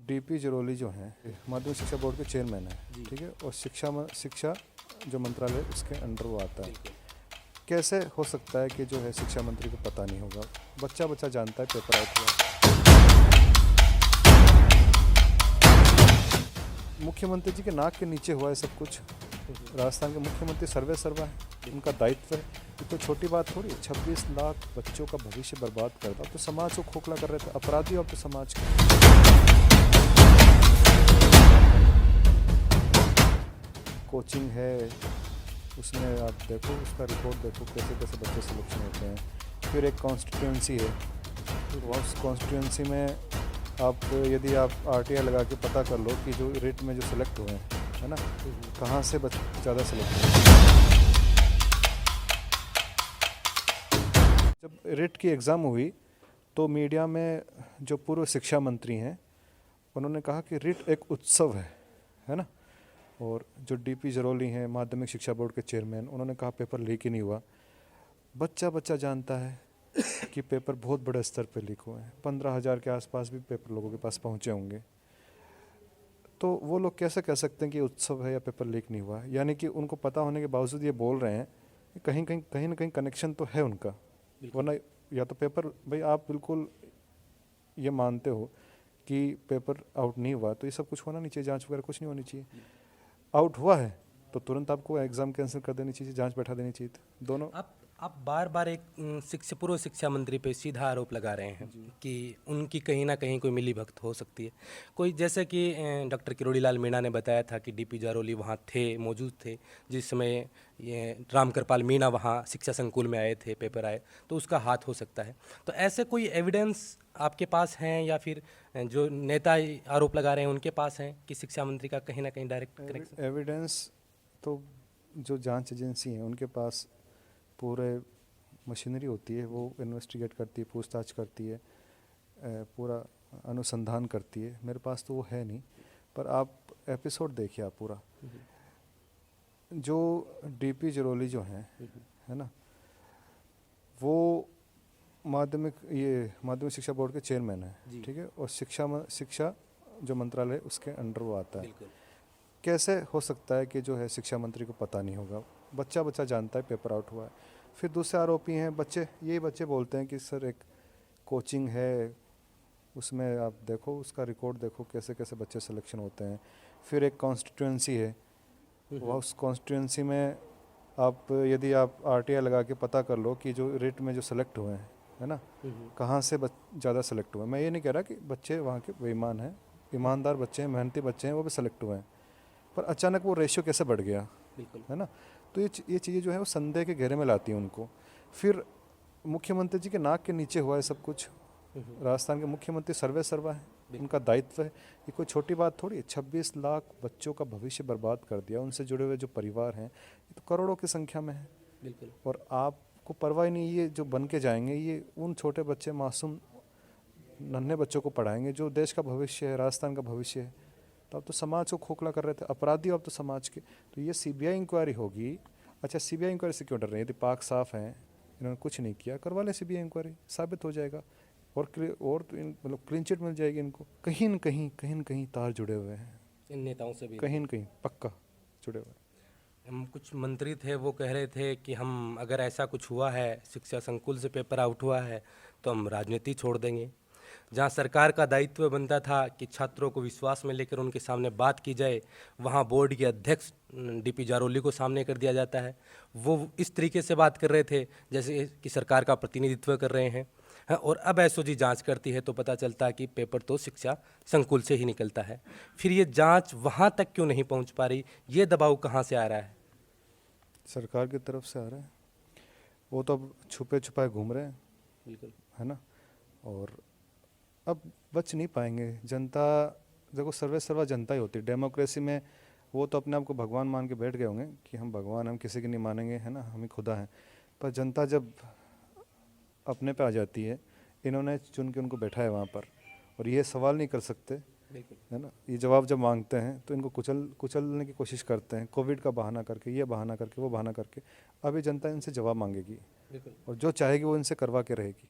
DP Jaroli जो हैं माध्यमिक शिक्षा बोर्ड के चेयरमैन हैं, ठीक है, और शिक्षा जो मंत्रालय उसके अंडर वो आता है। कैसे हो सकता है कि जो है शिक्षा मंत्री को पता नहीं होगा? बच्चा बच्चा जानता है पेपर आउट हुआ। मुख्यमंत्री जी के नाक के नीचे हुआ है सब कुछ। राजस्थान के मुख्यमंत्री सर्वे सर्वा है, उनका दायित्व है। ये तो छोटी बात थोड़ी। 26 लाख बच्चों का भविष्य बर्बाद करता, अब तो समाज को खोखला कर रहे थे अपराधी, अब तो समाज के। कोचिंग है, उसमें आप देखो, उसका रिपोर्ट देखो, कैसे कैसे बच्चे सिलेक्शन होते हैं। फिर एक कॉन्स्टिट्यूंसी है, उस कॉन्स्टिट्यूंसी में आप यदि आप आरटीआई लगा के पता कर लो कि जो रेट में जो सिलेक्ट हुए हैं, है ना, कहाँ से ज़्यादा सिलेक्ट हुए। जब रेट की एग्ज़ाम हुई तो मीडिया में जो पूर्व शिक्षा मंत्री हैं उन्होंने कहा कि रिट एक उत्सव है ना। और जो डीपी जरोली हैं माध्यमिक शिक्षा बोर्ड के चेयरमैन, उन्होंने कहा पेपर लीक ही नहीं हुआ। बच्चा बच्चा जानता है कि पेपर बहुत बड़े स्तर पे लीक हुए हैं। 15,000 के आसपास भी पेपर लोगों के पास पहुंचे होंगे। तो वो लोग कैसे कह सकते हैं कि उत्सव है या पेपर लीक नहीं हुआ? यानी कि उनको पता होने के बावजूद ये बोल रहे हैं कि कहीं ना कहीं कनेक्शन तो है उनका। वरना या तो पेपर, भाई आप बिल्कुल ये मानते हो कि पेपर आउट नहीं हुआ तो ये सब कुछ होना नहीं चाहिए, जांच वगैरह कुछ नहीं होनी चाहिए। आउट हुआ है तो तुरंत आपको एग्ज़ाम कैंसिल कर देनी चाहिए, जांच बैठा देनी चाहिए थी। दोनों आप बार बार एक पूर्व शिक्षा मंत्री पे सीधा आरोप लगा रहे हैं कि उनकी कहीं ना कहीं कोई मिली भगत हो सकती है। कोई जैसे कि डॉक्टर किरोड़ी लाल मीणा ने बताया था कि डीपी जरोली वहाँ मौजूद थे जिस समय ये राम कृपाल मीणा वहाँ शिक्षा संकुल में आए थे, पेपर आए, तो उसका हाथ हो सकता है। तो ऐसे कोई एविडेंस आपके पास हैं या फिर जो नेता आरोप लगा रहे हैं उनके पास हैं कि शिक्षा मंत्री का कहीं ना कहीं डायरेक्ट कनेक्शन? एविडेंस तो जो जांच एजेंसी है उनके पास पूरे मशीनरी होती है, वो इन्वेस्टिगेट करती है, पूछताछ करती है, पूरा अनुसंधान करती है। मेरे पास तो वो है नहीं। पर आप एपिसोड देखिए आप पूरा, जो डीपी जरोली जो हैं, है ना, वो माध्यमिक शिक्षा बोर्ड के चेयरमैन हैं, ठीक है, और शिक्षा जो मंत्रालय उसके अंडर वो आता है। कैसे हो सकता है कि जो है शिक्षा मंत्री को पता नहीं होगा? बच्चा बच्चा जानता है पेपर आउट हुआ है। फिर दूसरे आरोपी हैं यही बच्चे बोलते हैं कि सर एक कोचिंग है, उसमें आप देखो, उसका रिकॉर्ड देखो, कैसे कैसे बच्चे सिलेक्शन होते हैं। फिर एक कॉन्स्टिट्यूंसी है, उस कॉन्स्टिट्यूंसी में आप यदि आप आरटीआई लगा के पता कर लो कि जो रेट में जो सिलेक्ट हुए हैं, है ना, कहाँ से ज़्यादा सिलेक्ट हुए हैं। मैं ये नहीं कह रहा कि बच्चे वहाँ के बेईमान हैं, ईमानदार बच्चे हैं, मेहनती बच्चे हैं, वो भी सिलेक्ट हुए हैं। पर अचानक वो रेशियो कैसे बढ़ गया, है ना? तो ये चीज़ें जो है वो संदेह के घेरे में लाती हैं उनको। फिर मुख्यमंत्री जी के नाक के नीचे हुआ है सब कुछ। राजस्थान के मुख्यमंत्री सर्वे सर्वा है, उनका दायित्व है। ये कोई छोटी बात थोड़ी है। 26 लाख बच्चों का भविष्य बर्बाद कर दिया, उनसे जुड़े हुए जो परिवार हैं ये तो करोड़ों की संख्या में है। बिल्कुल। और आपको परवाह ही नहीं, ये जो बन के जाएंगे ये उन छोटे बच्चे, मासूम नन्हे बच्चों को पढ़ाएंगे जो देश का भविष्य है, राजस्थान का भविष्य है। तो अब तो समाज को खोखला कर रहे थे अपराधी, अब तो समाज के। तो ये सीबीआई इंक्वायरी होगी। अच्छा, सीबीआई इंक्वायरी से क्यों डर रहे हैं? यदि पाक साफ हैं, इन्होंने कुछ नहीं किया, करवा लें सीबीआई इंक्वायरी, साबित हो जाएगा। और तो मतलब क्लीन चिट मिल जाएगी इनको। कहीं न कहीं तार जुड़े हुए हैं इन नेताओं से भी कहीं न कहीं पक्का जुड़े हुए हैं। हम कुछ मंत्री थे वो कह रहे थे कि हम अगर ऐसा कुछ हुआ है, शिक्षा संकुल से पेपर आउट हुआ है, तो हम राजनीति छोड़ देंगे। जहां सरकार का दायित्व बनता था कि छात्रों को विश्वास में लेकर उनके सामने बात की जाए, वहां बोर्ड के अध्यक्ष डीपी जरोली को सामने कर दिया जाता है। वो इस तरीके से बात कर रहे थे जैसे कि सरकार का प्रतिनिधित्व कर रहे हैं। और अब एसओजी जांच करती है तो पता चलता है कि पेपर तो शिक्षा संकुल से ही निकलता है। फिर ये जांच वहां तक क्यों नहीं पहुंच पा रही? ये दबाव कहां से आ रहा है? सरकार की तरफ से आ रहा है। वो तो अब छुपे छुपाए घूम रहे हैं, बिल्कुल, है ना। और अब बच नहीं पाएंगे। जनता, देखो, सर्वे सर्वा जनता ही होती है डेमोक्रेसी में। वो तो अपने आप को भगवान मान के बैठ गए होंगे कि हम भगवान, हम किसी की नहीं मानेंगे, है ना, हम ही खुदा हैं। पर जनता जब अपने पे आ जाती है, इन्होंने चुन के उनको बैठा है वहाँ पर, और ये सवाल नहीं कर सकते, है ना। ये जवाब जब मांगते हैं तो इनको कुचलने की कोशिश करते हैं, कोविड का बहाना करके, ये बहाना करके, वो बहाना करके। अभी जनता इनसे जवाब मांगेगी और जो चाहेगी वो इनसे करवा के रहेगी।